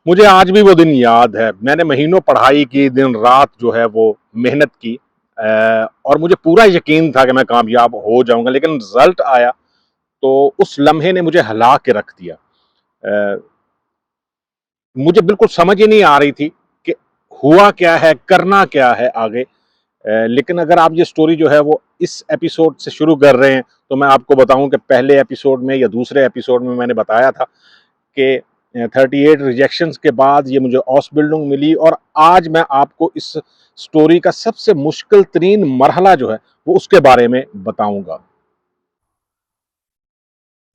मुझे आज भी वो दिन याद है। मैंने महीनों पढ़ाई की, दिन रात जो है वो मेहनत की और मुझे पूरा यकीन था कि मैं कामयाब हो जाऊँगा, लेकिन रिज़ल्ट आया तो उस लम्हे ने मुझे हिला के रख दिया। अ, मुझे बिल्कुल समझ ही नहीं आ रही थी कि हुआ क्या है, करना क्या है आगे। लेकिन अगर आप ये स्टोरी जो है वो इस एपिसोड से शुरू कर रहे हैं, तो मैं आपको बताऊँ कि पहले एपिसोड में या दूसरे एपिसोड में मैंने बताया था कि 38 रिजेक्शंस के बाद ये मुझे ऑसबिल्डिंग मिली और आज मैं आपको इस स्टोरी का सबसे मुश्किल तरीन मरहला जो है वो उसके बारे में बताऊंगा।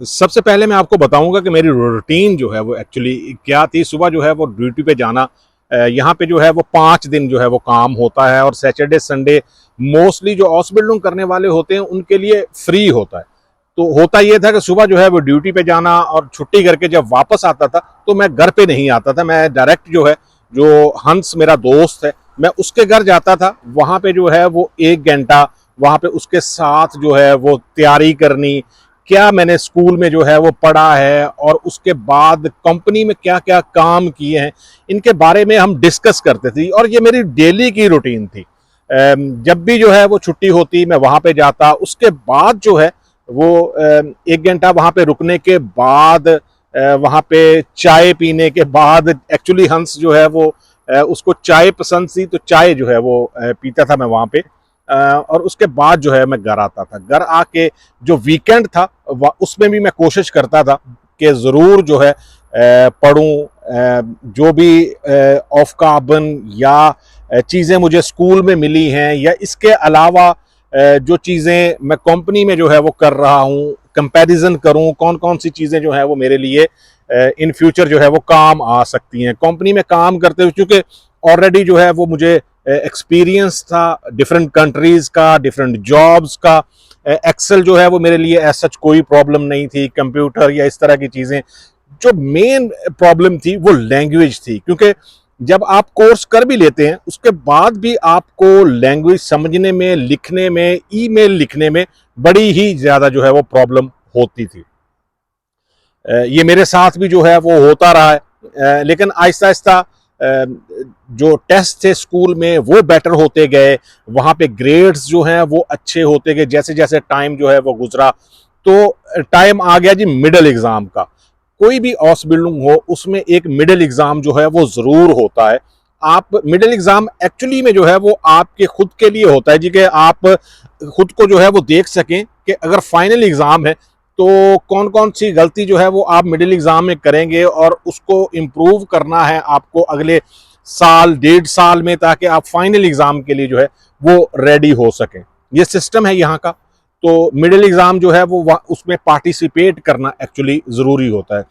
सबसे पहले मैं आपको बताऊंगा कि मेरी रूटीन जो है वो एक्चुअली क्या थी। सुबह जो है वो ड्यूटी पे जाना, यहाँ पे जो है वो 5 दिन जो है वो काम होता है और सैटरडे संडे मोस्टली जो ऑसबिल्डिंग करने वाले होते हैं उनके लिए फ्री होता है। तो होता ये था कि सुबह जो है वो ड्यूटी पे जाना और छुट्टी करके जब वापस आता था तो मैं घर पे नहीं आता था। मैं डायरेक्ट जो है, जो हंस मेरा दोस्त है, मैं उसके घर जाता था। वहाँ पे जो है वो 1 घंटा वहाँ पे उसके साथ जो है वो तैयारी करनी, क्या मैंने स्कूल में जो है वो पढ़ा है और उसके बाद कंपनी में क्या क्या काम किए हैं, इनके बारे में हम डिस्कस करते थे और ये मेरी डेली की रूटीन थी। जब भी जो है वो छुट्टी होती मैं वहाँ पे जाता। उसके बाद जो है वो 1 घंटा वहाँ पे रुकने के बाद, वहाँ पे चाय पीने के बाद, एक्चुअली हंस जो है वो उसको चाय पसंद थी तो चाय जो है वो पीता था मैं वहाँ पे। और उसके बाद जो है मैं घर आता था। घर आके जो वीकेंड था उसमें भी मैं कोशिश करता था कि ज़रूर जो है पढ़ूँ, जो भी ऑफ कार्बन या चीज़ें मुझे स्कूल में मिली हैं या इसके अलावा जो चीज़ें मैं कंपनी में जो है वो कर रहा हूँ, कंपैरिजन करूँ कौन कौन सी चीज़ें जो है वो मेरे लिए इन फ्यूचर जो है वो काम आ सकती हैं। कंपनी में काम करते हुए चूँकि ऑलरेडी जो है वो मुझे एक्सपीरियंस था डिफरेंट कंट्रीज़ का, डिफरेंट जॉब्स का। एक्सेल जो है वो मेरे लिए ऐसा सच कोई प्रॉब्लम नहीं थी, कंप्यूटर या इस तरह की चीज़ें। जो मेन प्रॉब्लम थी वो लैंग्वेज थी, क्योंकि जब आप कोर्स कर भी लेते हैं उसके बाद भी आपको लैंग्वेज समझने में, लिखने में, ईमेल लिखने में बड़ी ही ज़्यादा जो है वो प्रॉब्लम होती थी। ये मेरे साथ भी जो है वो होता रहा है। लेकिन आहिस्ता आहिस्ता जो टेस्ट थे स्कूल में वो बेटर होते गए, वहाँ पे ग्रेड्स जो हैं वो अच्छे होते गए जैसे जैसे टाइम जो है वो गुजरा। तो टाइम आ गया जी मिडिल एग्ज़ाम का। कोई भी ऑस बिल्डिंग हो उसमें एक मिडिल एग्ज़ाम जो है वो ज़रूर होता है। आप मिडिल एग्ज़ाम एक्चुअली में जो है वो आपके खुद के लिए होता है जी, कि आप खुद को जो है वो देख सकें कि अगर फाइनल एग्ज़ाम है तो कौन कौन सी गलती जो है वो आप मिडिल एग्ज़ाम में करेंगे और उसको इम्प्रूव करना है आपको अगले साल, 1.5 साल में, ताकि आप फाइनल एग्ज़ाम के लिए जो है वो रेडी हो सकें। ये सिस्टम है यहाँ का। तो मिडिल एग्ज़ाम जो है वो उसमें पार्टिसिपेट करना एक्चुअली ज़रूरी होता है।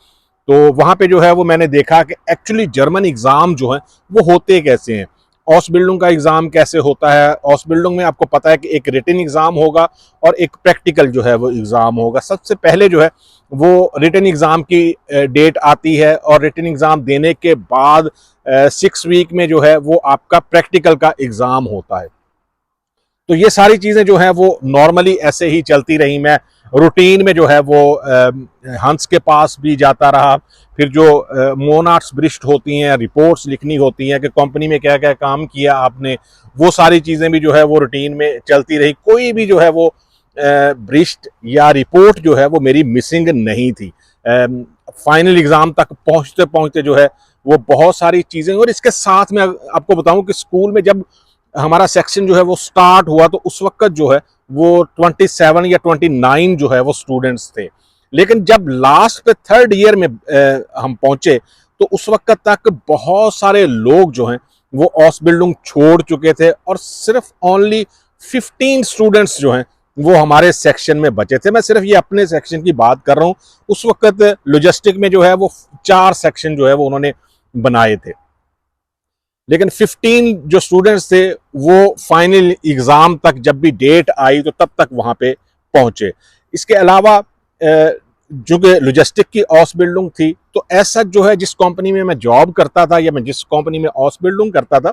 तो वहाँ पे जो है वो मैंने देखा कि एक्चुअली जर्मन एग्ज़ाम जो हैं वो होते कैसे हैं, ऑसबिल्डिंग का एग्ज़ाम कैसे होता है। ऑसबिल्डिंग में आपको पता है कि एक रिटन एग्ज़ाम होगा और एक प्रैक्टिकल जो है वो एग्ज़ाम होगा। सबसे पहले जो है वो रिटन एग्ज़ाम की डेट आती है और रिटन एग्ज़ाम देने के बाद 6 वीक में जो है वो आपका प्रैक्टिकल का एग्ज़ाम होता है। तो ये सारी चीज़ें जो हैं वो नॉर्मली ऐसे ही चलती रही। मैं रूटीन में जो है वो हंस के पास भी जाता रहा। फिर जो मोनार्ट्स ब्रिस्ट होती हैं, रिपोर्ट्स लिखनी होती हैं कि कंपनी में क्या क्या काम किया आपने, वो सारी चीज़ें भी जो है वो रूटीन में चलती रही। कोई भी जो है वो ब्रिस्ट या रिपोर्ट जो है वो मेरी मिसिंग नहीं थी। फाइनल एग्ज़ाम तक पहुँचते पहुँचते जो है वो बहुत सारी चीज़ें। और इसके साथ में आपको बताऊं कि स्कूल में जब हमारा सेक्शन जो है वो स्टार्ट हुआ तो उस वक्त जो है वो 27 या 29 जो है वो स्टूडेंट्स थे। लेकिन जब लास्ट पे 3rd ईयर में हम पहुंचे तो उस वक्त तक बहुत सारे लोग जो हैं वो ऑस बिल्डिंग छोड़ चुके थे और सिर्फ ओनली 15 स्टूडेंट्स जो हैं वो हमारे सेक्शन में बचे थे। मैं सिर्फ ये अपने सेक्शन की बात कर रहा हूँ। उस वक्त लॉजिस्टिक में जो है वो 4 सेक्शन जो है वो उन्होंने बनाए थे, लेकिन 15 जो स्टूडेंट्स थे वो फाइनल एग्ज़ाम तक जब भी डेट आई तो तब तक वहाँ पे पहुँचे। इसके अलावा जो कि लॉजिस्टिक की ऑस बिल्डिंग थी तो ऐसा जो है जिस कंपनी में मैं जॉब करता था या मैं जिस कंपनी में ऑस बिल्डिंग करता था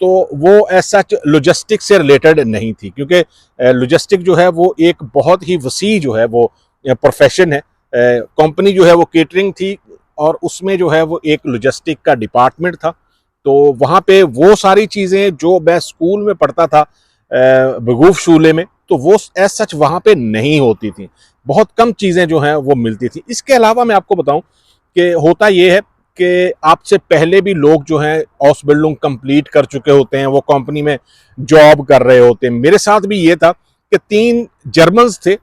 तो वो ऐसा लॉजिस्टिक से रिलेटेड नहीं थी, क्योंकि लॉजिस्टिक जो है वो एक बहुत ही वसी जो है वो प्रोफेशन है। कंपनी जो है वो केटरिंग थी, और उसमें जो है वो एक लॉजिस्टिक का डिपार्टमेंट था। तो वहाँ पे वो सारी चीज़ें जो मैं स्कूल में पढ़ता था वकूफ़ शूले में, तो वो एज सच वहाँ पे नहीं होती थी। बहुत कम चीज़ें जो हैं वो मिलती थी। इसके अलावा मैं आपको बताऊँ कि होता ये है कि आपसे पहले भी लोग जो हैं ऑसबिल्डिंग कंप्लीट कर चुके होते हैं, वो कंपनी में जॉब कर रहे होते हैं। मेरे साथ भी ये था कि 3 जर्मन्स थे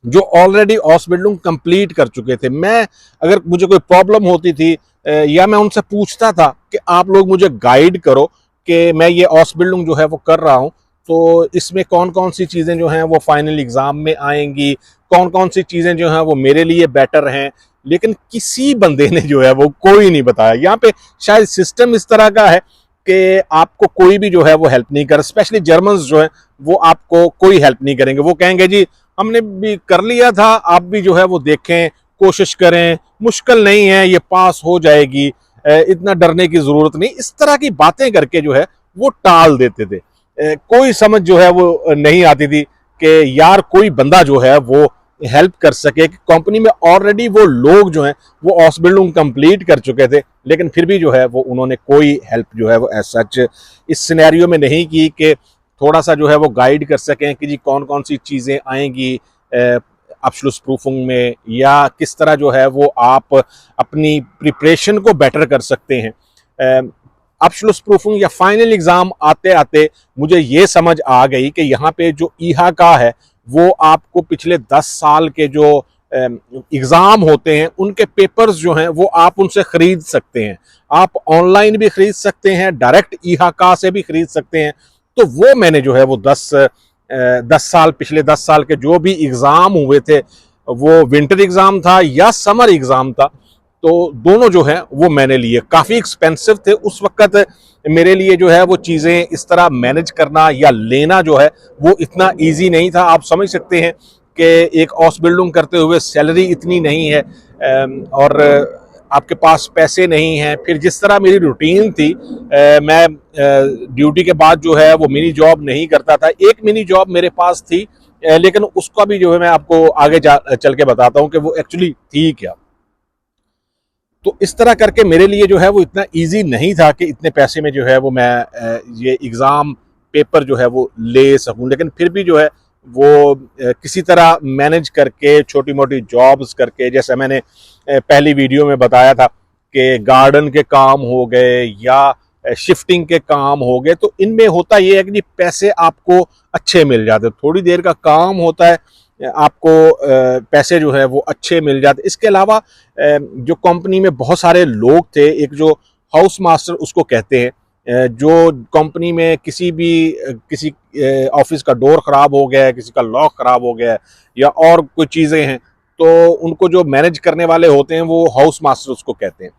जो ऑलरेडी ऑसबिल्डिंग कंप्लीट कर चुके थे। मैं अगर मुझे कोई प्रॉब्लम होती थी या मैं उनसे पूछता था कि आप लोग मुझे गाइड करो कि मैं ये ऑसबिल्डिंग जो है वो कर रहा हूँ, तो इसमें कौन कौन सी चीज़ें जो हैं वो फाइनल एग्ज़ाम में आएंगी, कौन कौन सी चीज़ें जो हैं वो मेरे लिए बेटर हैं, लेकिन किसी बंदे ने जो है वो कोई नहीं बताया। यहाँ पे शायद सिस्टम इस तरह का है कि आपको कोई भी जो है वो हेल्प नहीं कर, स्पेशली जर्मन्स जो है वो आपको कोई हेल्प नहीं करेंगे। वो कहेंगे जी हमने भी कर लिया था, आप भी जो है वो देखें, कोशिश करें, मुश्किल नहीं है, ये पास हो जाएगी, इतना डरने की जरूरत नहीं। इस तरह की बातें करके जो है वो टाल देते थे। कोई समझ जो है वो नहीं आती थी कि यार कोई बंदा जो है वो हेल्प कर सके कि कंपनी में ऑलरेडी वो लोग जो हैं वो ऑसबिल्डिंग कंप्लीट कर चुके थे, लेकिन फिर भी जो है वो उन्होंने कोई हेल्प जो है वो एज सच इस सिनेरियो में नहीं की कि थोड़ा सा जो है वो गाइड कर सकें कि जी कौन कौन सी चीज़ें आएंगी अब्सलूट प्रूफिंग में, या किस तरह जो है वो आप अपनी प्रिपरेशन को बेटर कर सकते हैं। अब्सलूट प्रूफिंग या फाइनल एग्ज़ाम आते आते मुझे ये समझ आ गई कि यहाँ पे जो ईहा का है वो आपको पिछले 10 साल के जो एग्ज़ाम होते हैं उनके पेपर्स जो हैं वो आप उनसे ख़रीद सकते हैं। आप ऑनलाइन भी ख़रीद सकते हैं, डायरेक्ट ईहा का से भी ख़रीद सकते हैं। तो वो मैंने जो है वो 10 साल, पिछले 10 साल के जो भी एग्ज़ाम हुए थे, वो विंटर एग्ज़ाम था या समर एग्ज़ाम था, तो दोनों जो है वो मैंने लिए। काफ़ी एक्सपेंसिव थे उस वक्त मेरे लिए जो है वो चीज़ें इस तरह मैनेज करना या लेना जो है वो इतना ईजी नहीं था। आप समझ सकते हैं कि एक हाउस बिल्डिंग करते हुए सैलरी इतनी नहीं है और आपके पास पैसे नहीं हैं। फिर जिस तरह मेरी रूटीन थी, मैं ड्यूटी के बाद जो है वो मिनी जॉब नहीं करता था। एक मिनी जॉब मेरे पास थी, लेकिन उसका भी जो है मैं आपको आगे चल के बताता हूँ कि वो एक्चुअली थी क्या। तो इस तरह करके मेरे लिए जो है वो इतना इजी नहीं था कि इतने पैसे में जो है वो मैं ये एग्ज़ाम पेपर जो है वो ले सकूं, लेकिन फिर भी जो है वो किसी तरह मैनेज करके छोटी मोटी जॉब्स करके, जैसे मैंने पहली वीडियो में बताया था कि गार्डन के काम हो गए या शिफ्टिंग के काम हो गए, तो इनमें होता ये है कि पैसे आपको अच्छे मिल जाते, थोड़ी देर का काम होता है, आपको पैसे जो है वो अच्छे मिल जाते। इसके अलावा जो कंपनी में बहुत सारे लोग थे, एक जो हाउस मास्टर उसको कहते हैं, जो कंपनी में किसी ऑफिस का डोर ख़राब हो गया है, किसी का लॉक ख़राब हो गया है या और कोई चीज़ें हैं, तो उनको जो मैनेज करने वाले होते हैं वो हाउस मास्टर उसको कहते हैं।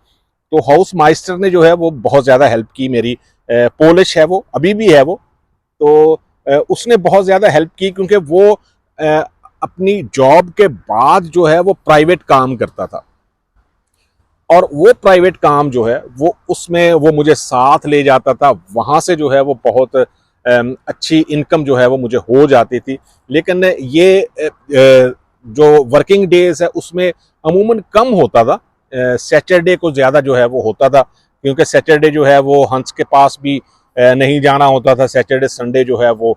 तो हाउस मास्टर ने जो है वो बहुत ज़्यादा हेल्प की मेरी। पोलिश है वो, अभी भी है वो। तो उसने बहुत ज़्यादा हेल्प की क्योंकि वो अपनी जॉब के बाद जो है वो प्राइवेट काम करता था, और वो प्राइवेट काम जो है वो उसमें वो मुझे साथ ले जाता था। वहाँ से जो है वो बहुत अच्छी इनकम जो है वो मुझे हो जाती थी। लेकिन ये जो वर्किंग डेज है उसमें अमूमन कम होता था, सैटरडे को ज़्यादा जो है वो होता था, क्योंकि सैटरडे जो है वो हंस के पास भी नहीं जाना होता था। सैटरडे संडे जो है वो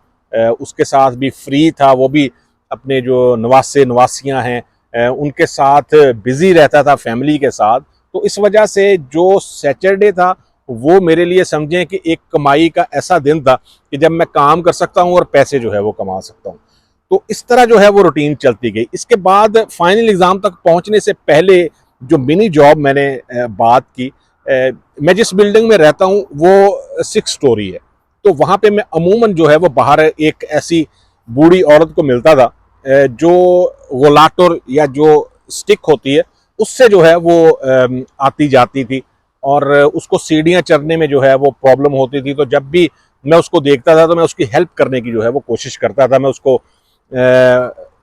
उसके साथ भी फ्री था, वो भी अपने जो नवासियाँ हैं उनके साथ बिज़ी रहता था, फैमिली के साथ। तो इस वजह से जो सैटरडे था वो मेरे लिए समझें कि एक कमाई का ऐसा दिन था कि जब मैं काम कर सकता हूँ और पैसे जो है वो कमा सकता हूँ। तो इस तरह जो है वो रूटीन चलती गई। इसके बाद फाइनल एग्ज़ाम तक पहुँचने से पहले जो मिनी जॉब मैंने बात की, मैं जिस बिल्डिंग में रहता हूँ वो 6 स्टोरी है। तो वहाँ पे मैं अमूमन जो है वो बाहर एक ऐसी बूढ़ी औरत को मिलता था जो गोलाटोर या जो स्टिक होती है उससे जो है वो आती जाती थी, और उसको सीढ़ियाँ चढ़ने में जो है वो प्रॉब्लम होती थी। तो जब भी मैं उसको देखता था तो मैं उसकी हेल्प करने की जो है वो कोशिश करता था। मैं उसको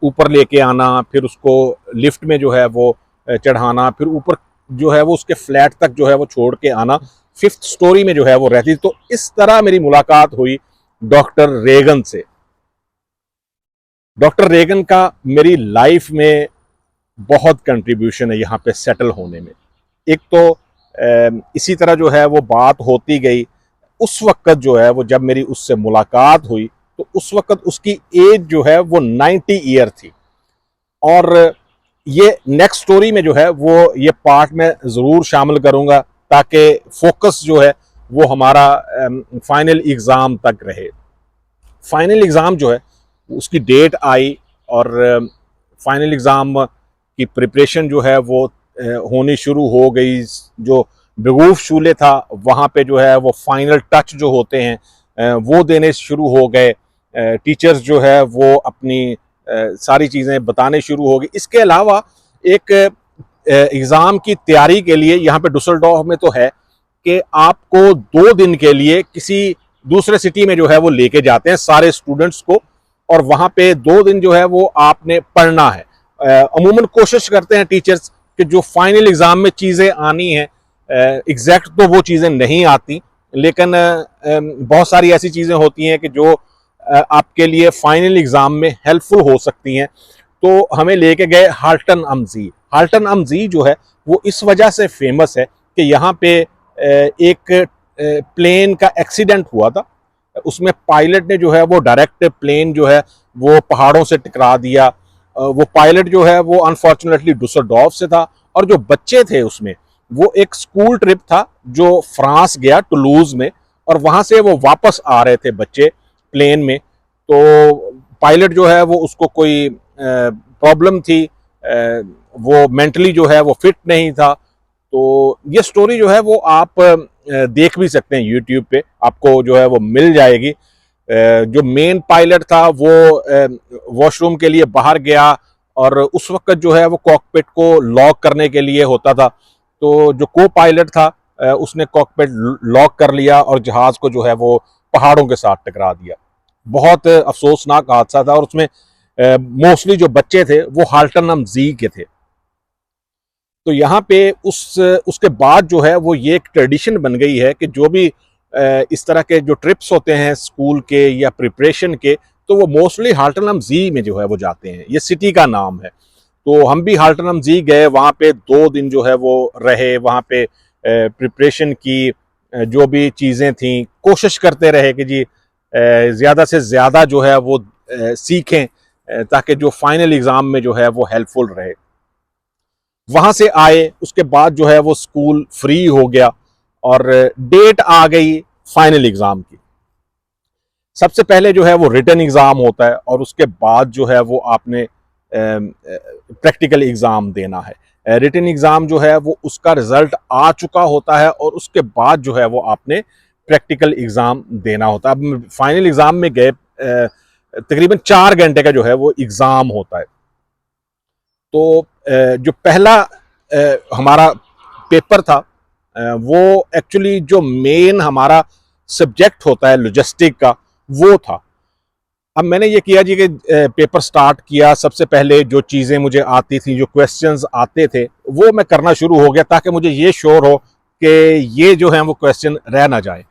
ऊपर लेके आना, फिर उसको लिफ्ट में जो है वो चढ़ाना, फिर ऊपर जो है वो उसके फ्लैट तक जो है वो छोड़ के आना। 5th स्टोरी में जो है वो रहती। तो इस तरह मेरी मुलाकात हुई डॉक्टर रेगन से। डॉक्टर रेगन का मेरी लाइफ में बहुत कंट्रीब्यूशन है यहाँ पे सेटल होने में। एक तो इसी तरह जो है वो बात होती गई। उस वक्त जो है वो जब मेरी उससे मुलाकात हुई तो उस वक्त उसकी एज जो है वो 90 ईयर थी। और ये नेक्स्ट स्टोरी में जो है वो ये पार्ट में ज़रूर शामिल करूँगा ताकि फोकस जो है वो हमारा फाइनल एग्ज़ाम तक रहे। फाइनल एग्ज़ाम जो है उसकी डेट आई और फाइनल एग्ज़ाम की प्रिपरेशन जो है वो होनी शुरू हो गई। जो बेवकूफ़ शूले था वहाँ पे जो है वो फाइनल टच जो होते हैं वो देने शुरू हो गए। टीचर्स जो है वो अपनी सारी चीज़ें बताने शुरू हो गई। इसके अलावा एक एग्ज़ाम की तैयारी के लिए यहाँ पे डुसलडॉर्फ में तो है कि आपको 2 दिन के लिए किसी दूसरे सिटी में जो है वो लेके जाते हैं सारे स्टूडेंट्स को, और वहाँ पे 2 दिन जो है वो आपने पढ़ना है। अमूमन कोशिश करते हैं टीचर्स कि जो फाइनल एग्ज़ाम में चीज़ें आनी हैं एग्जैक्ट तो वो चीज़ें नहीं आती, लेकिन बहुत सारी ऐसी चीज़ें होती हैं कि जो आपके लिए फाइनल एग्ज़ाम में हेल्पफुल हो सकती हैं। तो हमें लेके गए हाल्टन अमजी। हाल्टन अमजी जो है वो इस वजह से फेमस है कि यहाँ पे एक प्लेन का एक्सीडेंट हुआ था। उसमें पायलट ने जो है वो डायरेक्ट प्लेन जो है वो पहाड़ों से टकरा दिया। वो पायलट जो है वो अनफॉर्चुनेटली डुसलडॉर्फ से था, और जो बच्चे थे उसमें वो एक स्कूल ट्रिप था जो फ्रांस गया टुलूज में, और वहाँ से वो वापस आ रहे थे बच्चे प्लेन में। तो पायलट जो है वो उसको कोई प्रॉब्लम थी, वो मेंटली जो है वो फिट नहीं था। तो ये स्टोरी जो है वो आप देख भी सकते हैं यूट्यूब पे, आपको जो है वो मिल जाएगी। जो मेन पायलट था वो वॉशरूम के लिए बाहर गया, और उस वक्त जो है वो कॉकपिट को लॉक करने के लिए होता था। तो जो को पायलट था उसने कॉकपिट लॉक कर लिया और जहाज को जो है वो पहाड़ों के साथ टकरा दिया। बहुत अफसोसनाक हादसा था, और उसमें मोस्टली जो बच्चे थे वो हाल्टन अमजी के थे। तो यहाँ पे उसके बाद जो है वो ये एक ट्रेडिशन बन गई है कि जो भी इस तरह के जो ट्रिप्स होते हैं स्कूल के या प्रिपरेशन के, तो वो मोस्टली हाल्टन जी में जो है वो जाते हैं। ये सिटी का नाम है। तो हम भी हाल्टन जी गए, वहाँ पे 2 दिन जो है वो रहे, वहाँ पे प्रिपरेशन की जो भी चीज़ें थी कोशिश करते रहे कि जी ज़्यादा से ज़्यादा जो है वो सीखें ताकि जो फाइनल एग्ज़ाम में जो है वो हेल्पफुल रहे। वहां से आए उसके बाद जो है वो स्कूल फ्री हो गया और डेट आ गई फाइनल एग्जाम की। सबसे पहले जो है वो रिटन एग्जाम होता है, और उसके बाद जो है वो आपने प्रैक्टिकल एग्जाम देना है। रिटन एग्जाम जो है वो उसका रिजल्ट आ चुका होता है, और उसके बाद जो है वो आपने प्रैक्टिकल एग्जाम देना होता है। अब फाइनल एग्जाम में गए तकरीबन 4 घंटे का जो है वो एग्जाम होता है। तो जो पहला हमारा पेपर था वो एक्चुअली जो मेन हमारा सब्जेक्ट होता है लॉजिस्टिक का वो था। अब मैंने ये किया जी कि पेपर स्टार्ट किया। सबसे पहले जो चीज़ें मुझे आती थी, जो क्वेश्चंस आते थे, वो मैं करना शुरू हो गया ताकि मुझे ये श्योर हो कि ये जो है वो क्वेश्चन रह ना जाए।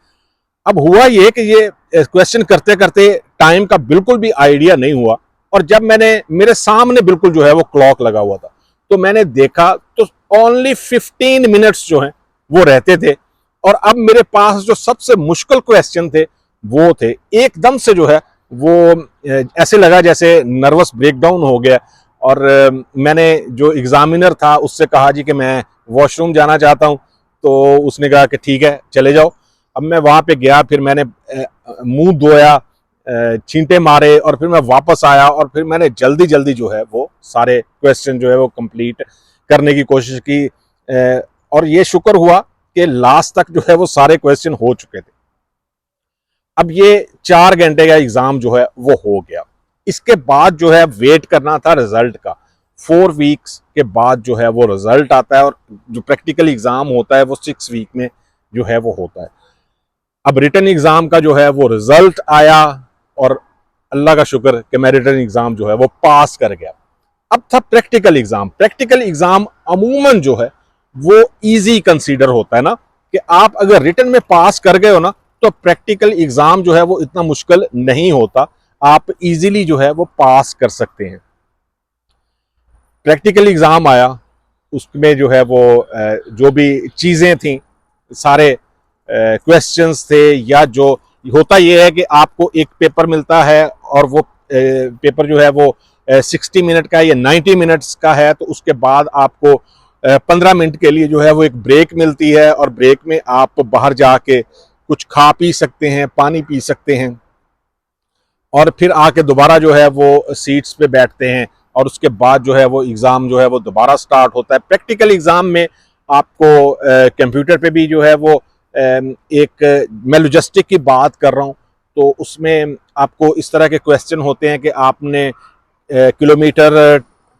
अब हुआ ये कि ये क्वेश्चन करते करते टाइम का बिल्कुल भी आइडिया नहीं हुआ, और जब मैंने मेरे सामने बिल्कुल जो है वो क्लॉक लगा हुआ था तो मैंने देखा तो ओनली 15 मिनट्स जो हैं वो रहते थे। और अब मेरे पास जो सबसे मुश्किल क्वेश्चन थे वो थे, एकदम से जो है वो ऐसे लगा जैसे नर्वस ब्रेकडाउन हो गया। और मैंने जो एग्जामिनर था उससे कहा जी कि मैं वॉशरूम जाना चाहता हूँ। तो उसने कहा कि ठीक है चले जाओ। अब मैं वहाँ पे गया, फिर मैंने मुंह धोया, छींटे मारे, और फिर मैं वापस आया, और फिर मैंने जल्दी जल्दी जो है वो सारे क्वेश्चन जो है वो कंप्लीट करने की कोशिश की। और ये शुक्र हुआ कि लास्ट तक जो है वो सारे क्वेश्चन हो चुके थे। अब ये 4 घंटे का एग्जाम जो है वो हो गया। इसके बाद जो है वेट करना था रिजल्ट का। 4 वीक्स के बाद जो है वो रिजल्ट आता है, और जो प्रैक्टिकल एग्जाम होता है वो 6 वीक में जो है वो होता है। अब रिटन एग्जाम का जो है वो रिजल्ट आया, और अल्लाह का शुक्र कि मैं रिटन एग्जाम जो है वो पास कर गया। अब था प्रैक्टिकल एग्जाम। प्रैक्टिकल एग्जाम अमूमन जो है वो इजी कंसीडर होता है ना, कि आप अगर रिटन में पास कर गए हो ना तो प्रैक्टिकल एग्जाम जो है वो इतना मुश्किल नहीं होता, आप इजीली जो है वो पास कर सकते हैं। प्रैक्टिकल एग्जाम आया, उसमें जो है वो जो भी चीज़ें थी, सारे क्वेश्चंस थे, या जो होता ये है कि आपको एक पेपर मिलता है और वो पेपर जो है वो 60 मिनट का या 90 मिनट्स का है, तो उसके बाद आपको 15 मिनट के लिए जो है वो एक ब्रेक मिलती है, और ब्रेक में आप बाहर जाके कुछ खा पी सकते हैं, पानी पी सकते हैं, और फिर आके दोबारा जो है वो सीट्स पे बैठते हैं, और उसके बाद जो है वो एग्ज़ाम जो है वो दोबारा स्टार्ट होता है। प्रैक्टिकल एग्ज़ाम में आपको कंप्यूटर पे भी जो है वो एक, मैं लॉजिस्टिक की बात कर रहा हूँ, तो उसमें आपको इस तरह के क्वेश्चन होते हैं कि आपने किलोमीटर,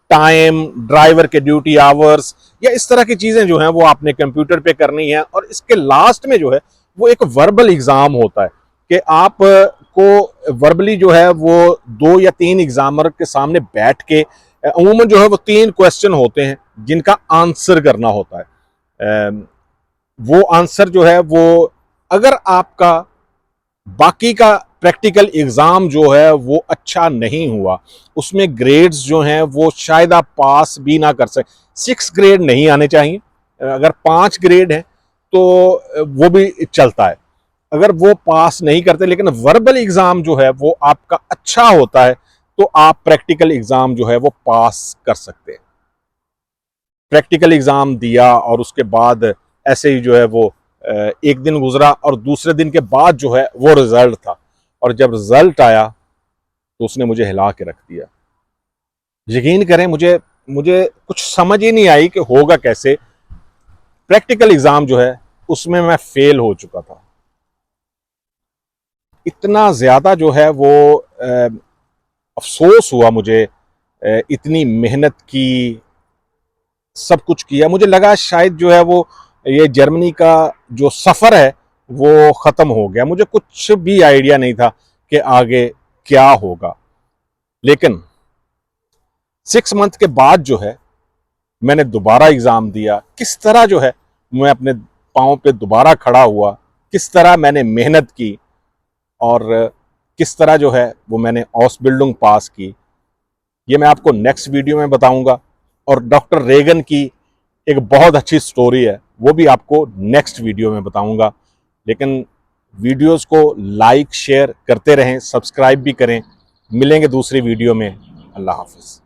टाइम, ड्राइवर के ड्यूटी आवर्स, या इस तरह की चीज़ें जो हैं वो आपने कंप्यूटर पे करनी है। और इसके लास्ट में जो है वो एक वर्बल एग्ज़ाम होता है कि आप को वर्बली जो है वो 2 या 3 एग्जामर के सामने बैठ के अमूमन जो है वो 3 क्वेश्चन होते हैं जिनका आंसर करना होता है। वो आंसर जो है वो, अगर आपका बाकी का प्रैक्टिकल एग्जाम जो है वो अच्छा नहीं हुआ, उसमें ग्रेड्स जो हैं वो शायद आप पास भी ना कर सकें। 6 ग्रेड नहीं आने चाहिए, अगर 5 ग्रेड है तो वो भी चलता है, अगर वो पास नहीं करते। लेकिन वर्बल एग्जाम जो है वो आपका अच्छा होता है, तो आप प्रैक्टिकल एग्जाम जो है वो पास कर सकते हैं। प्रैक्टिकल एग्जाम दिया और उसके बाद ऐसे ही जो है वो एक दिन गुजरा, और दूसरे दिन के बाद जो है वो रिजल्ट था, और जब रिजल्ट आया तो उसने मुझे हिला के रख दिया। यकीन करें, मुझे मुझे कुछ समझ ही नहीं आई कि होगा कैसे। प्रैक्टिकल एग्जाम जो है उसमें मैं फेल हो चुका था। इतना ज्यादा जो है वो अफसोस हुआ मुझे, इतनी मेहनत की, सब कुछ किया, मुझे लगा शायद जो है वो ये जर्मनी का जो सफ़र है वो ख़त्म हो गया। मुझे कुछ भी आइडिया नहीं था कि आगे क्या होगा। लेकिन 6 मंथ के बाद जो है मैंने दोबारा एग्ज़ाम दिया। किस तरह जो है मैं अपने पाँव पे दोबारा खड़ा हुआ, किस तरह मैंने मेहनत की, और किस तरह जो है वो मैंने ऑसबिल्डिंग पास की, ये मैं आपको नेक्स्ट वीडियो में बताऊंगा। और डॉक्टर रेगन की एक बहुत अच्छी स्टोरी है, वो भी आपको नेक्स्ट वीडियो में बताऊंगा। लेकिन वीडियोस को लाइक शेयर करते रहें, सब्सक्राइब भी करें। मिलेंगे दूसरी वीडियो में। अल्लाह हाफिज़।